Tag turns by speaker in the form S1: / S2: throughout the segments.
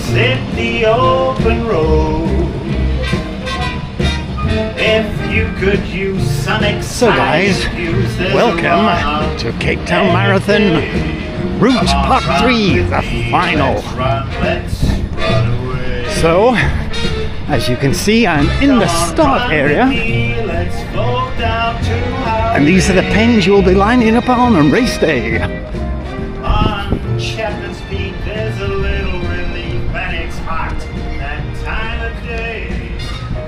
S1: hit the open road. If you could use Sonic.
S2: So guys, welcome to Cape Town Marathon Route Part 3, the final. So, as you can see, I'm in the start area, and these are the pens you will be lining up on race day.
S1: On Chapman's Peak, there's a little relief, and it's hot that time of day.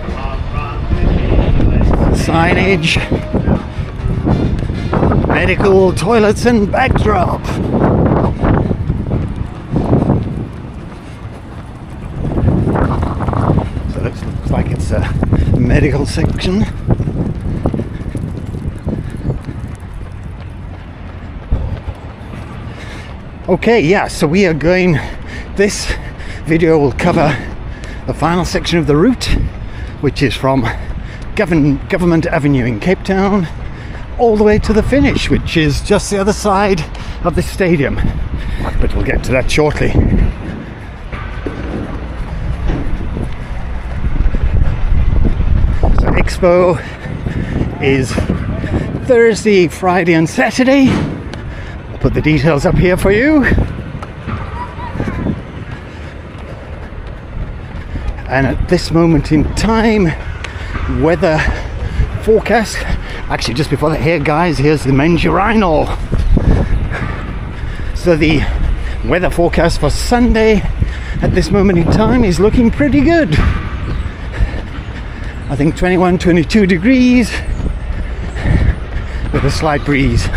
S1: Come on, run with me, let's
S2: Signage, medical, toilets and backdrop. So it looks like it's a medical section. Okay, yeah, so we are going, this video will cover the final section of the route, which is from Government Avenue in Cape Town all the way to the finish, which is just the other side of the stadium, but we'll get to that shortly. So Expo is Thursday, Friday and Saturday. I'll put the details up here for you. And at this moment in time, weather forecast, actually just before that, here guys, here's the men's urinal. So the weather forecast for Sunday at this moment in time is looking pretty good. I think 21, 22 degrees with a slight breeze.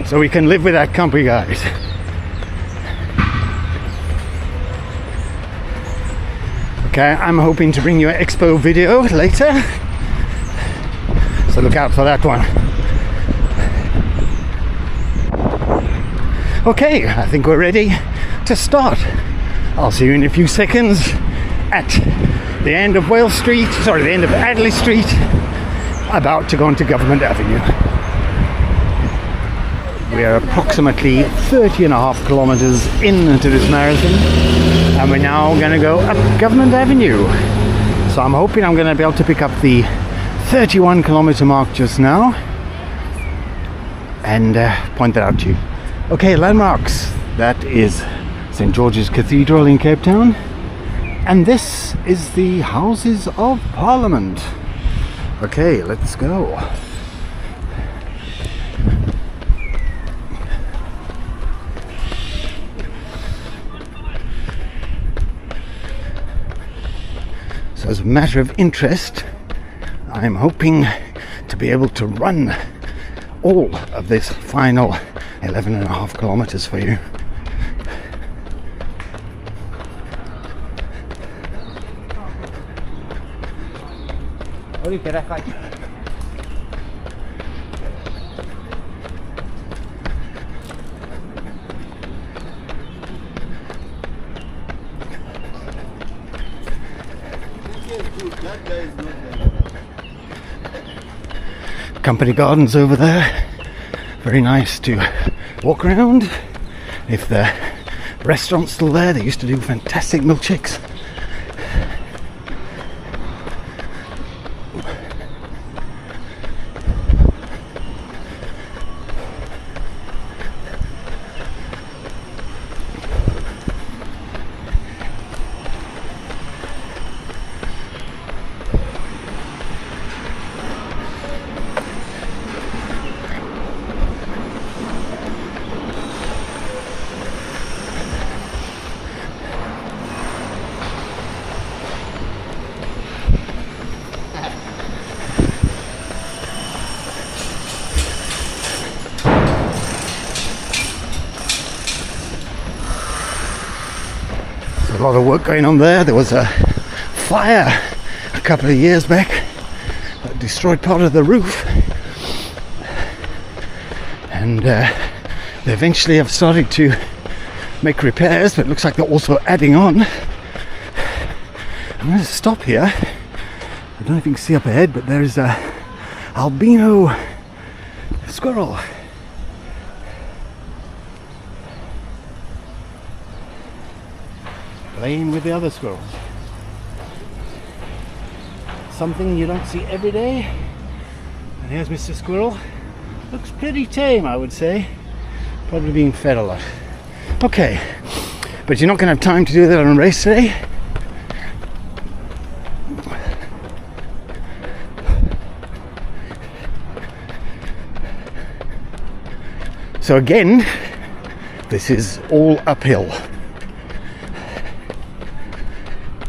S2: So we can live with that, can't we guys? Okay, I'm hoping to bring you an Expo video later, so look out for that one. Okay, I think we're ready to start. I'll see you in a few seconds at the end of Wales Street, sorry, the end of Adderley Street, about to go onto Government Avenue. We are approximately 30.5 kilometers into this marathon, and we're now going to go up Government Avenue. So I'm hoping I'm going to be able to pick up the 31 kilometer mark just now and point that out to you. Okay, landmarks. That is St. George's Cathedral in Cape Town, and this is the Houses of Parliament. Okay, let's go. So as a matter of interest, I'm hoping to be able to run all of this final 11.5 kilometers for you. Company Gardens over there, very nice to walk around. If the restaurant's still there, they used to do fantastic milkshakes. A lot of work going on there. There was a fire a couple of years back that destroyed part of the roof, and they eventually have started to make repairs, but it looks like they're also adding on. I'm going to stop here. I don't know if you can see up ahead, but there's a albino squirrel. playing with the other squirrels. Something you don't see every day. And here's Mr. Squirrel. Looks pretty tame, I would say. Probably being fed a lot. Okay, but you're not going to have time to do that on a race today. So again, this is all uphill.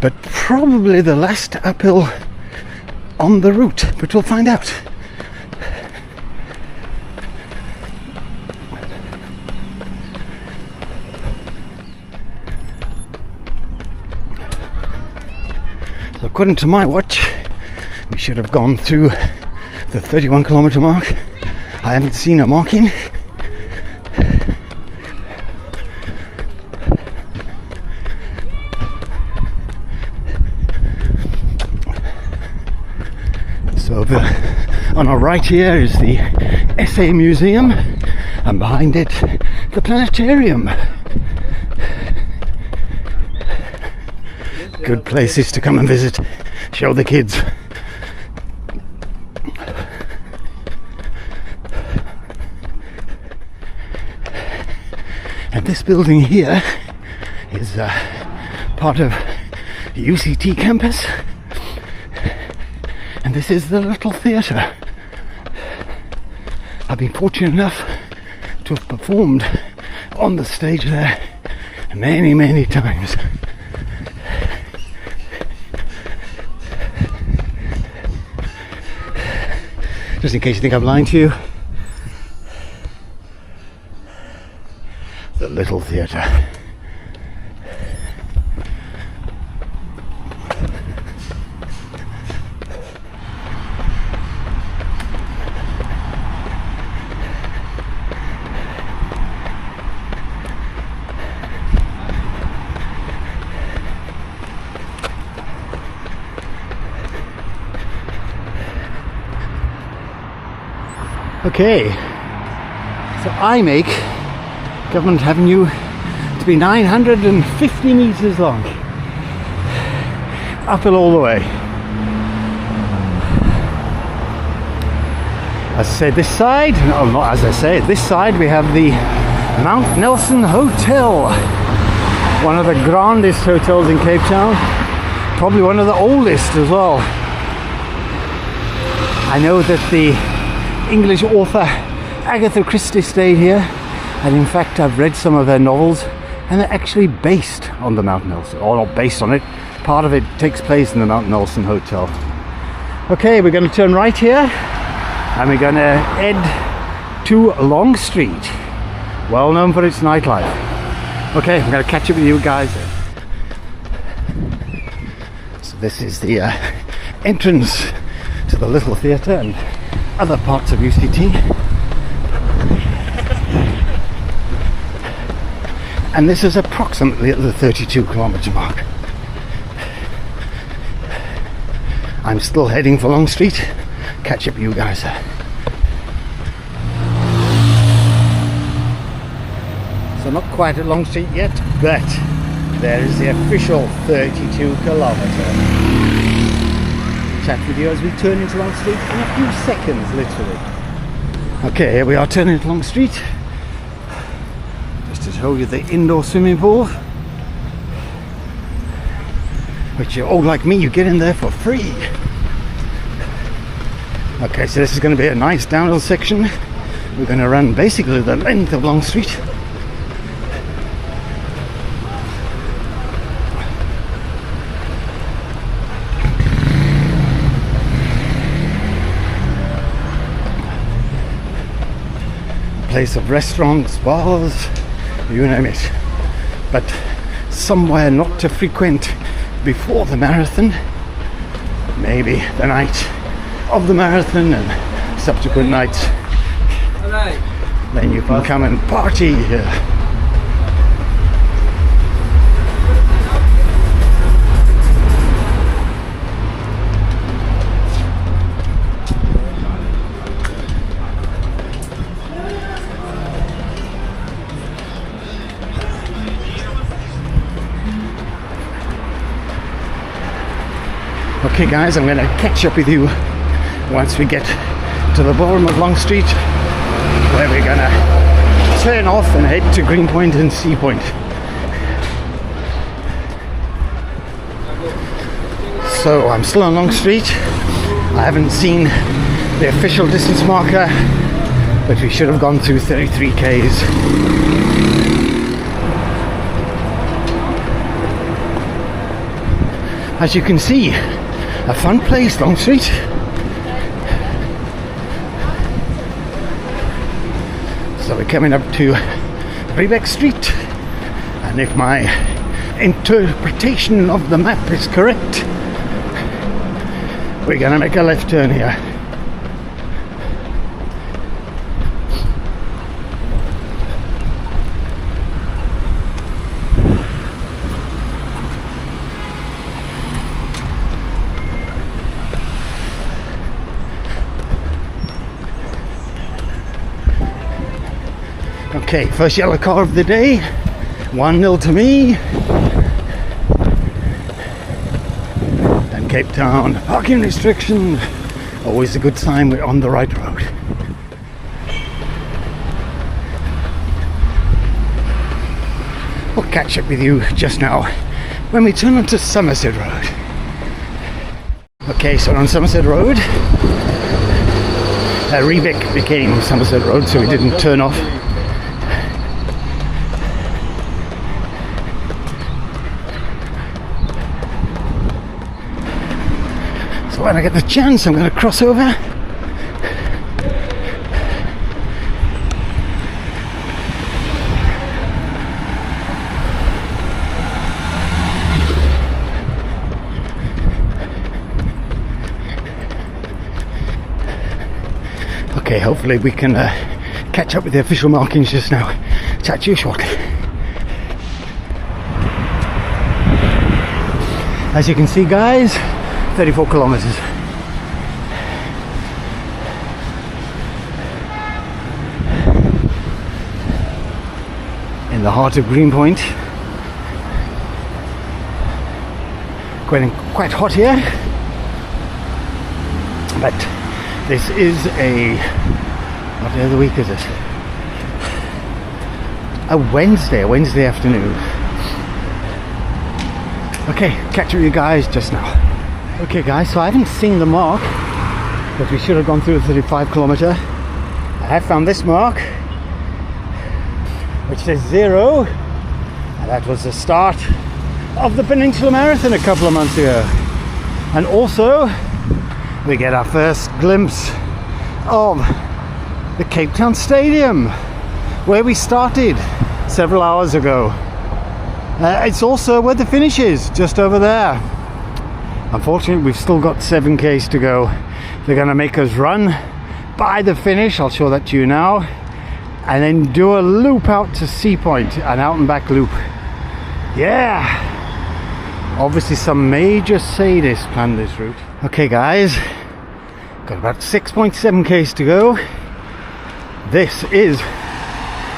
S2: But probably the last uphill on the route, but we'll find out. So according to my watch, we should have gone through the 31-kilometer mark. I haven't seen a marking. So on our right here is the SA Museum, and behind it the planetarium. Good places to come and visit, show the kids. And this building here is part of UCT campus. And this is the little theatre. I've been fortunate enough to have performed on the stage there many, many times. Just in case you think I'm lying to you, the little theatre. Okay, so I make Government Avenue to be 950 meters long, uphill all the way. As I say, this side, no, not as I say, this side we have the Mount Nelson Hotel, one of the grandest hotels in Cape Town, probably one of the oldest as well. I know that the English author Agatha Christie stayed here, and in fact I've read some of her novels, and they're actually based on the Mount Nelson, or not based on it, part of it takes place in the Mount Nelson Hotel. Okay, we're going to turn right here and we're going to head to Long Street, well known for its nightlife. Okay, I'm going to catch up with you guys. So this is the entrance to the little theatre and other parts of UCT, and this is approximately at the 32-kilometer mark. I'm still heading for Long Street. Catch up with you guys there. So not quite at Long Street yet, but there is the official 32-kilometer. Chat with you as we turn into Long Street in a few seconds, literally. Okay, here we are turning into Long Street. Just to show you the indoor swimming pool, which you're all like me, you get in there for free. Okay, so this is going to be a nice downhill section. We're going to run basically the length of Long Street. Place of restaurants, bars, you name it, but somewhere not to frequent before the marathon, maybe the night of the marathon and subsequent nights. Then you can come and party here. Okay guys, I'm going to catch up with you once we get to the bottom of Long Street, where we're going to turn off and head to Greenpoint and Sea Point. So I'm still on Long Street. I haven't seen the official distance marker, but we should have gone through 33 k's. As you can see, a fun place, Long Street. So we're coming up to Riebeck Street, and if my interpretation of the map is correct, we're gonna make a left turn here. Okay, first yellow car of the day, 1-0 to me. And Cape Town, parking restriction, always a good sign we're on the right road. We'll catch up with you just now when we turn onto Somerset Road. Okay, so on Somerset Road, Riebeck became Somerset Road, so we didn't turn off. So when I get the chance, I'm going to cross over. Okay, hopefully we can catch up with the official markings just now. Chat to you shortly. As you can see guys, 34 kilometers. In the heart of Greenpoint. Getting quite hot here, but this is what day of the week is it? A Wednesday afternoon. Okay, catch up with you guys just now. Okay guys, so I haven't seen the mark, but we should have gone through the 35 kilometer. I have found this mark, which says 0, and that was the start of the Peninsula Marathon a couple of months ago. And also, we get our first glimpse of the Cape Town Stadium, where we started several hours ago. It's also where the finish is, just over there. Unfortunately, we've still got 7 k's to go. They're going to make us run by the finish, I'll show that to you now, and then do a loop out to Sea Point, an out and back loop. Yeah! Obviously some major sadists planned this route. Okay guys, got about 6.7 k's to go. This is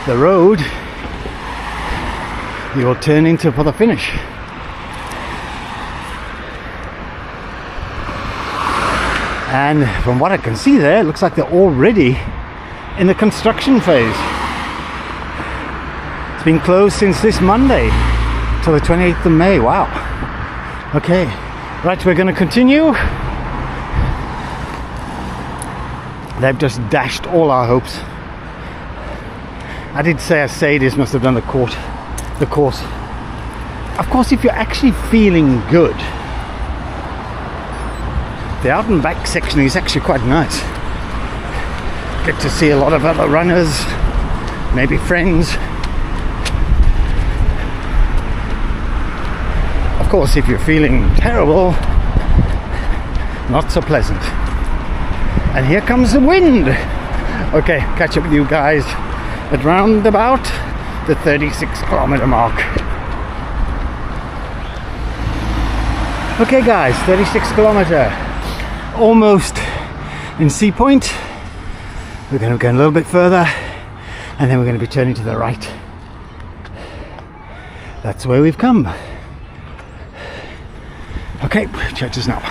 S2: the road you'll turn into for the finish. And from what I can see there, it looks like they're already in the construction phase. It's been closed since this Monday till the 28th of May. Wow. Okay, right, we're going to continue. They've just dashed all our hopes. I did say a sadist must have done the course. Of course, if you're actually feeling good, the out and back section is actually quite nice. Get to see a lot of other runners, maybe friends. Of course, if you're feeling terrible, not so pleasant. And here comes the wind. Okay, catch up with you guys at round about the 36 kilometer mark. Okay guys, 36 kilometer. Almost in Sea Point. We're going to go a little bit further and then we're going to be turning to the right. That's where we've come. Okay, check this now.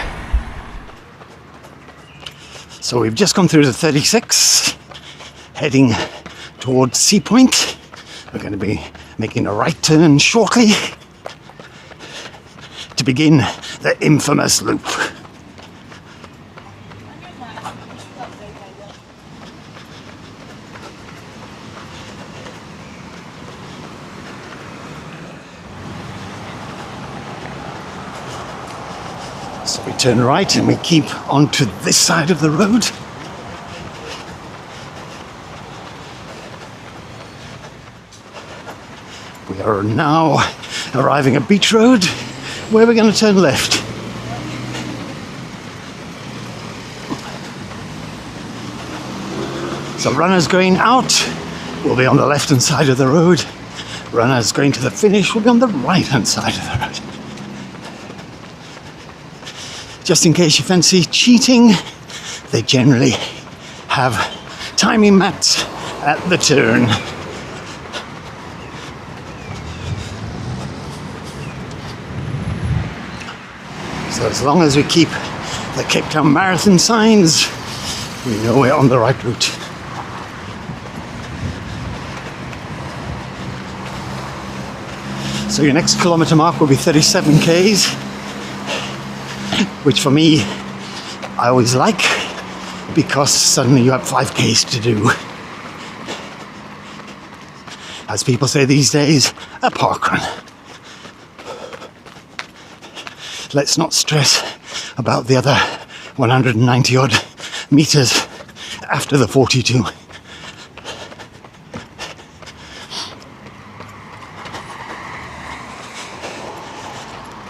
S2: So we've just gone through the 36, heading towards Sea Point. We're going to be making a right turn shortly to begin the infamous loop. So we turn right and we keep onto this side of the road. We are now arriving at Beach Road, where we're going to turn left. So runners going out will be on the left-hand side of the road. Runners going to the finish will be on the right-hand side of the road. Just in case you fancy cheating, they generally have timing mats at the turn. So as long as we keep the Cape Town Marathon signs, we know we're on the right route. So your next kilometre mark will be 37 k's. Which for me, I always like, because suddenly you have 5Ks to do. As people say these days, a park run. Let's not stress about the other 190 odd meters after the 42.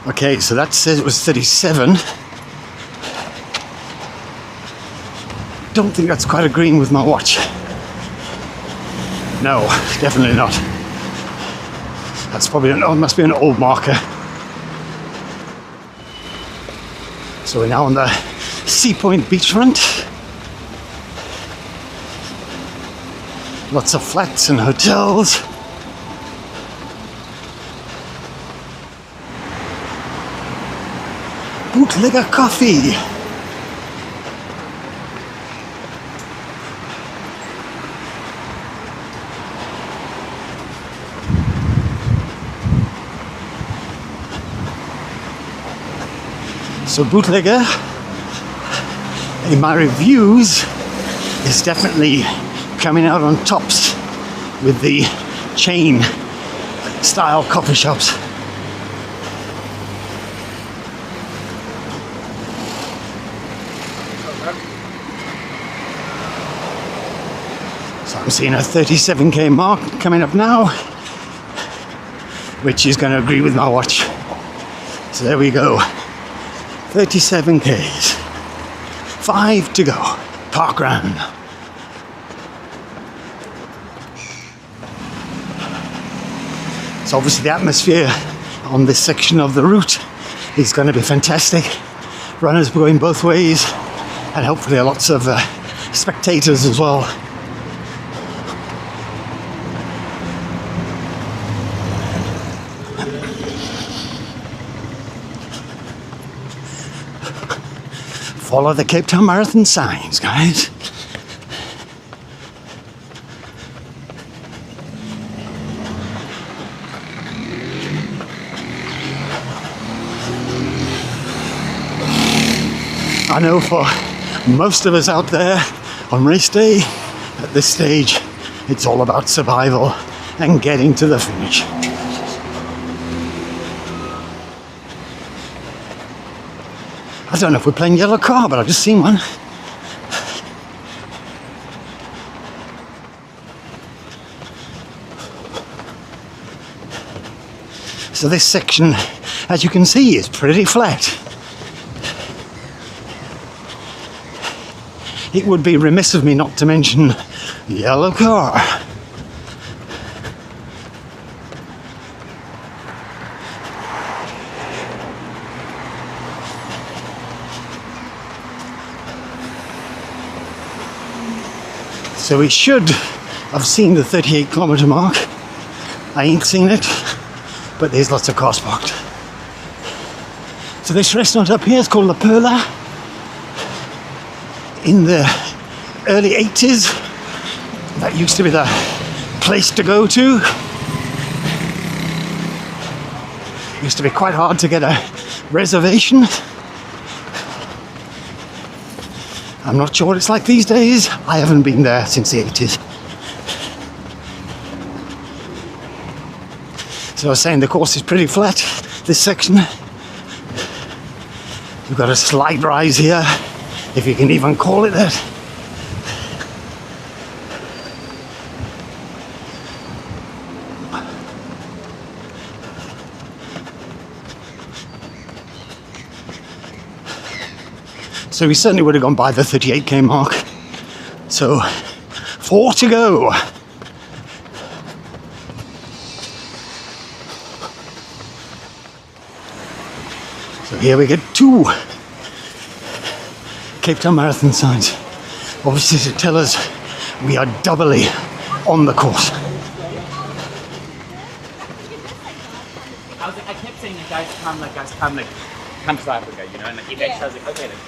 S2: Okay, so that says it was 37. Don't think that's quite agreeing with my watch. No, definitely not. That's probably must be an old marker. So we're now on the Sea Point beachfront. Lots of flats and hotels. Bootlegger coffee. So Bootlegger, in my reviews, is definitely coming out on tops with the chain style coffee shops. So I'm seeing a 37k mark coming up now, which is going to agree with my watch. So there we go. 37 k's, 5 to go, park run. So obviously the atmosphere on this section of the route is going to be fantastic. Runners going both ways, and hopefully lots of spectators as well. Follow the Cape Town Marathon signs, guys. I know for most of us out there on race day, at this stage, it's all about survival and getting to the finish. I don't know if we're playing yellow car, but I've just seen one. So this section, as you can see, is pretty flat. It would be remiss of me not to mention yellow car. So we should have seen the 38 kilometre mark. I ain't seen it, but there's lots of cars parked. So this restaurant up here is called La Perla. in the early 80s. That used to be the place to go to. Used to be quite hard to get a reservation. I'm not sure what it's like these days. I haven't been there since the 80s. So I was saying the course is pretty flat, this section. You've got a slight rise here, if you can even call it that. So we certainly would have gone by the 38k mark. So 4 to go. So here we get 2 Cape Town Marathon signs. Obviously to tell us we are doubly on the course.
S3: I kept saying, guys, come to South Africa, you know, and like, eventually I was like, okay, everyone.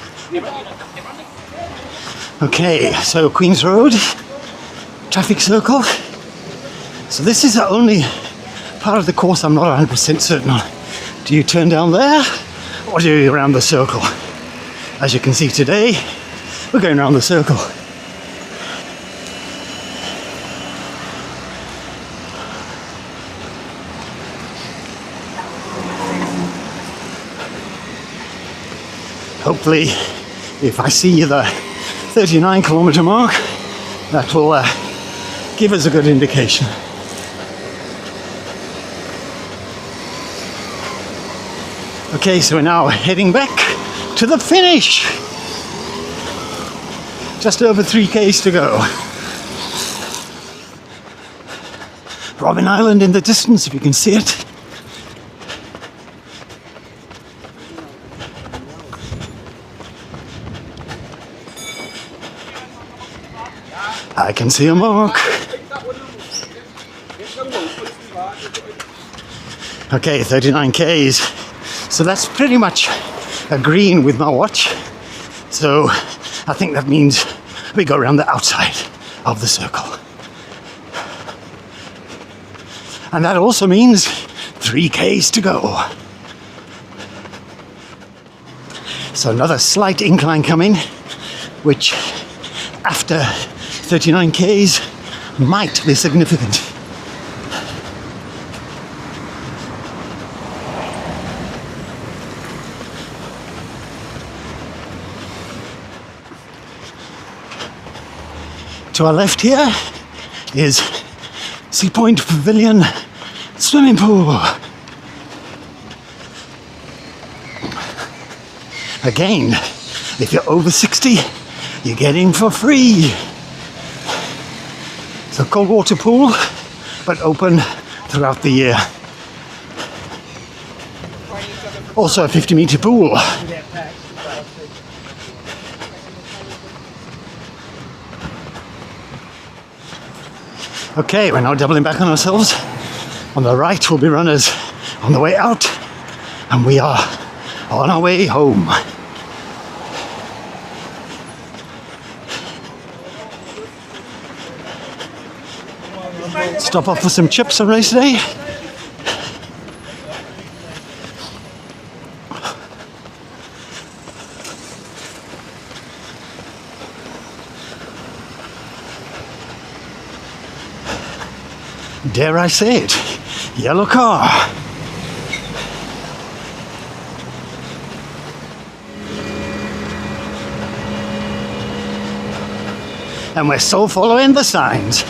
S2: Okay, so Queen's Road, traffic circle. So this is the only part of the course I'm not 100% certain on. Do you turn down there, or do you around the circle? As you can see today, we're going around the circle. Hopefully, if I see the 39 kilometer mark, that will give us a good indication. Okay, so we're now heading back to the finish. Just over 3k's to go. Robben Island in the distance, if you can see it. I can see a mark. Okay, 39k's. So that's pretty much agreeing with my watch. So I think that means we go around the outside of the circle. And that also means 3k's to go. So another slight incline coming, which after 39k's might be significant. To our left here is Sea Point Pavilion swimming pool. Again, if you're over 60, you get in for free. It's a cold water pool, but open throughout the year. Also a 50-meter pool. Okay, we're now doubling back on ourselves. On the right will be runners on the way out, and we are on our way home. Stop off for some chips on race day. Dare I say it, yellow car. And we're still following the signs.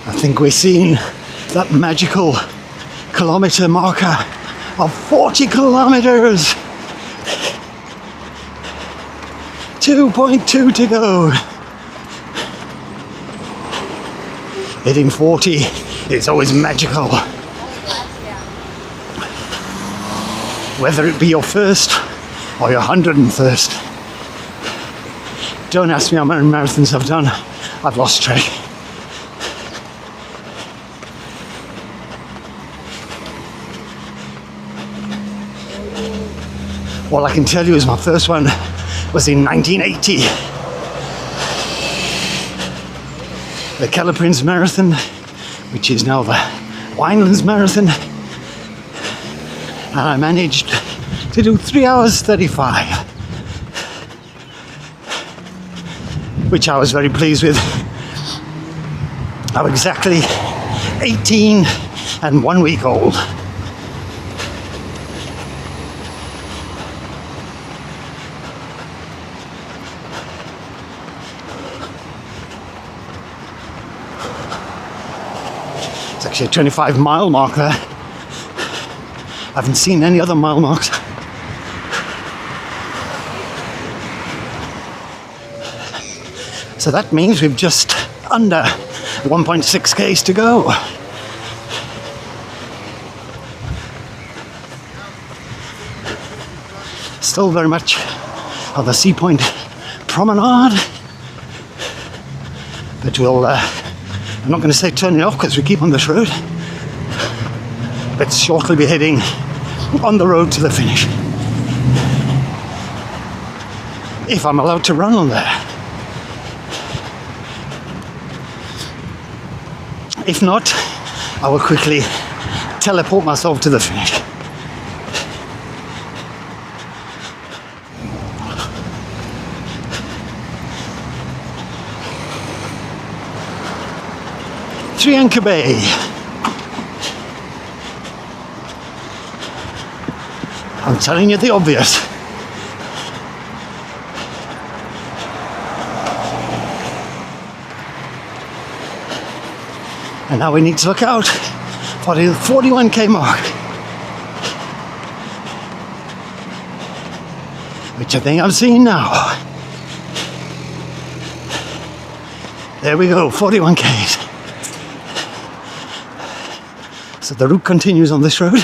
S2: I think we're seeing that magical kilometer marker of 40 kilometers. 2.2 to go. Hitting 40 is always magical. whether it be your first or your 101st. Don't ask me how many marathons I've done. I've lost track. All I can tell you is my first one was in 1980. The Keller Prince Marathon, which is now the Winelands Marathon. And I managed to do 3 hours 35, which I was very pleased with. I'm exactly 18 and 1 week old. It's actually a 25-mile mark there. I haven't seen any other mile marks. So that means we've just under 1.6 k's to go. Still very much on the Sea Point promenade. But we'll, I'm not going to say turn it off because we keep on this road. But shortly be heading on the road to the finish. If I'm allowed to run on there. If not, I will quickly teleport myself to the finish. Three Anchor Bay. I'm telling you the obvious. And now we need to look out for the 41k mark, which I think I'm seeing now. There we go, 41k's. So the route continues on this road.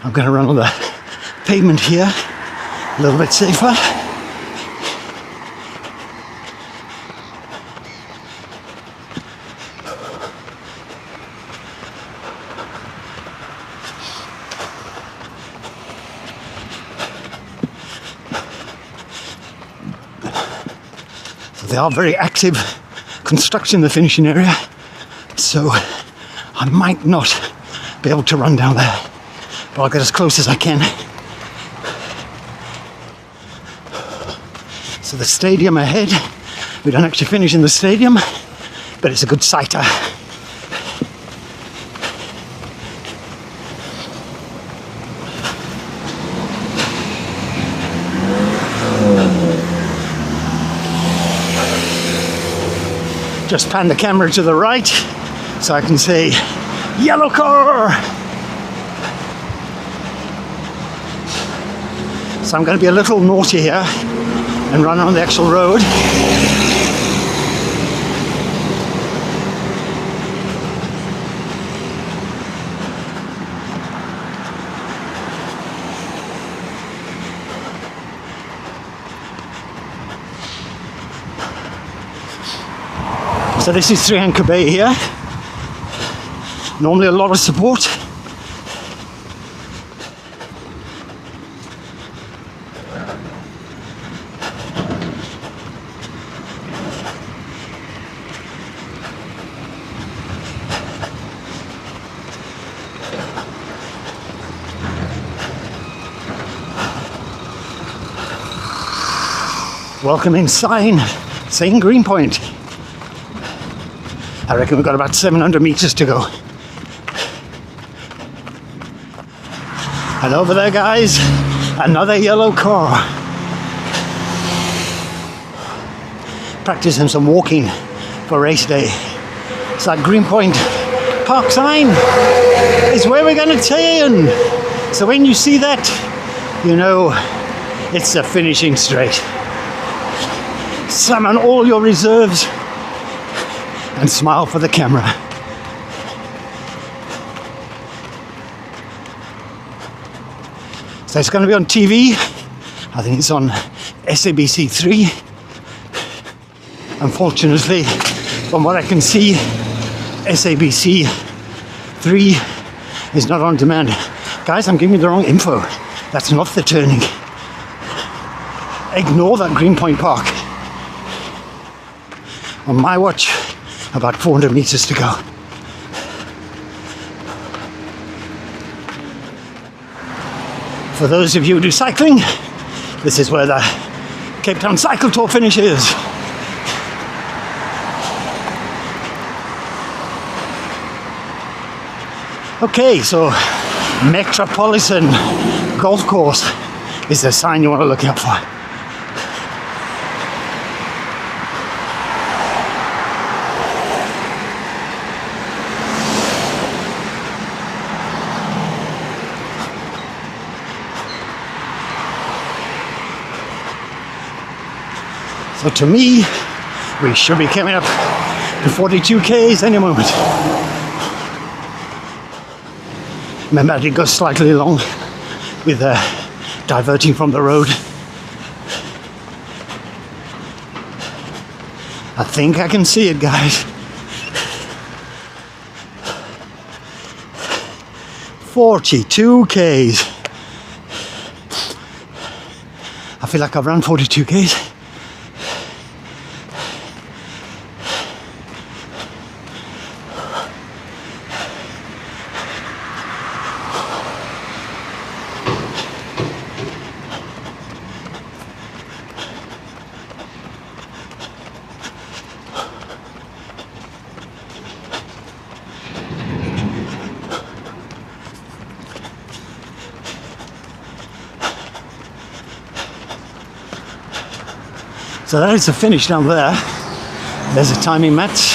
S2: I'm going to run on the pavement here, a little bit safer. So they are very active construction in the finishing area, so I might not be able to run down there, but I'll get as close as I can. So the stadium ahead, we don't actually finish in the stadium, but it's a good sighter. Just pan the camera to the right so I can say yellow car. So I'm going to be a little naughty here and run on the actual road. So this is Three Anchor Bay here. Normally a lot of support. Welcoming sign saying Greenpoint. I reckon we've got about 700 meters to go. And over there, guys, another yellow car. Practicing some walking for race day. So that Greenpoint Park sign is where we're going to turn. So when you see that, you know it's the finishing straight. Summon all your reserves and smile for the camera. So it's going to be on TV. I think it's on SABC 3. Unfortunately, from what I can see, SABC 3 is not on demand. Guys, I'm giving you the wrong info. That's not the turning. Ignore that Greenpoint Park. On my watch, about 400 meters to go. For those of you who do cycling, this is where the Cape Town Cycle Tour finishes. Okay, so Metropolitan Golf Course is the sign you want to look out for. So to me, we should be coming up to 42 Ks any moment. Remember, I did go slightly long with diverting from the road. I think I can see it, guys. 42 Ks. I feel like I've run 42 Ks. So that is the finish down there. There's a timing match.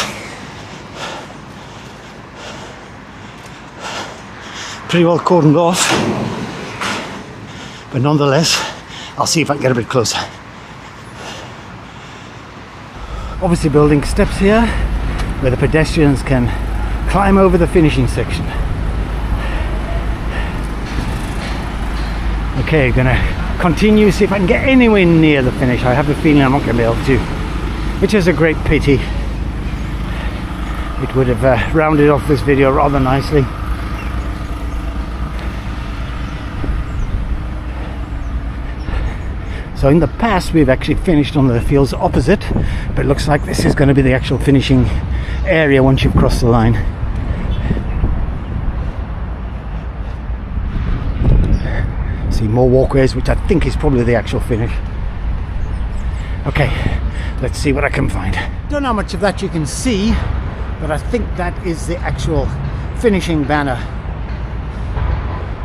S2: Pretty well cordoned off. But nonetheless, I'll see if I can get a bit closer. Obviously building steps here where the pedestrians can climb over the finishing section. Okay, gonna continue, see if I can get anywhere near the finish. I have a feeling I'm not going to be able to, which is a great pity. It would have rounded off this video rather nicely. So in the past we've actually finished on the fields opposite, but it looks like this is going to be the actual finishing area once you've crossed the line. See more walkways, which I think is probably the actual finish. Okay, let's see what I can find. Don't know how much of that you can see, but I think that is the actual finishing banner.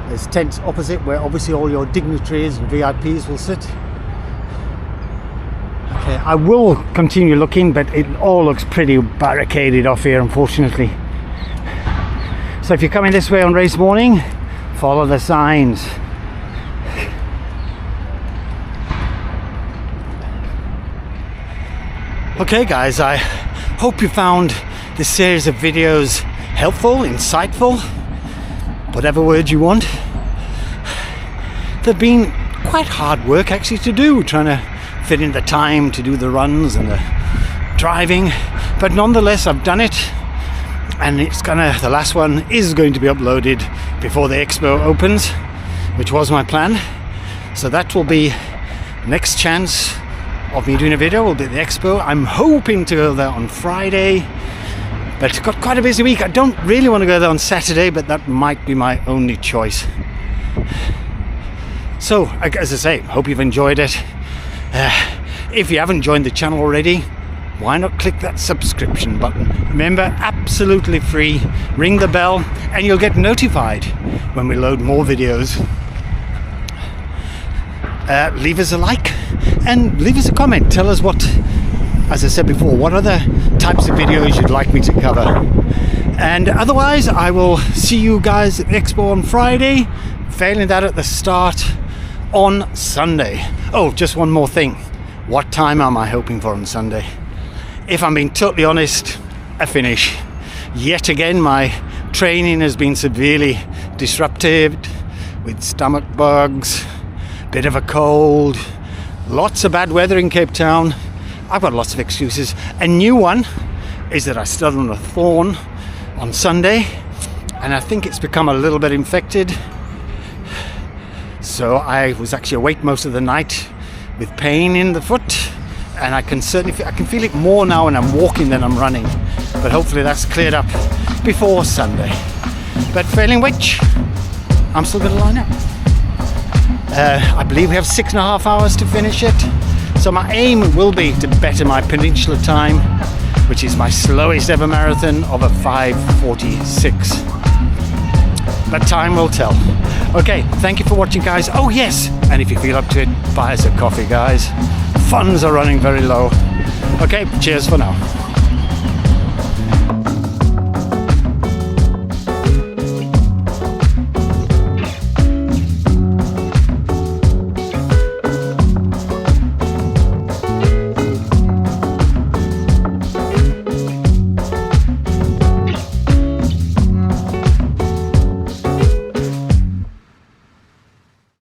S2: There's tents opposite where obviously all your dignitaries and VIPs will sit. Okay, I will continue looking, but it all looks pretty barricaded off here, unfortunately. So if you're coming this way on race morning, follow the signs. Okay guys, I hope you found this series of videos helpful, insightful, whatever word you want. They've been quite hard work actually to do, trying to fit in the time to do the runs and the driving, but nonetheless I've done it, and the last one is going to be uploaded before the expo opens, which was my plan. So that will be next chance of me doing a video, will be at the expo. I'm hoping to go there on Friday, but it's got quite a busy week. I don't really want to go there on Saturday, but that might be my only choice. So, as I say, hope you've enjoyed it. If you haven't joined the channel already, why not click that subscription button? Remember, absolutely free. Ring the bell and you'll get notified when we load more videos. Leave us a like and leave us a comment. Tell us what, as I said before, what other types of videos you'd like me to cover. And otherwise, I will see you guys at the expo on Friday. Failing that, at the start on Sunday. Oh, just one more thing. What time am I hoping for on Sunday? If I'm being totally honest, a finish. Yet again, my training has been severely disrupted with stomach bugs, bit of a cold, lots of bad weather in Cape Town. I've got lots of excuses. A new one is that I stood on a thorn on Sunday, and I think it's become a little bit infected. So I was actually awake most of the night with pain in the foot, and I can feel it more now when I'm walking than I'm running. But hopefully that's cleared up before Sunday. But failing which, I'm still going to line up. I believe we have 6.5 hours to finish it. So my aim will be to better my Peninsula time, which is my slowest ever marathon of a 5:46. But time will tell. Okay, thank you for watching, guys. Oh yes, and if you feel up to it, buy us a coffee, guys. Funds are running very low. Okay, cheers for now.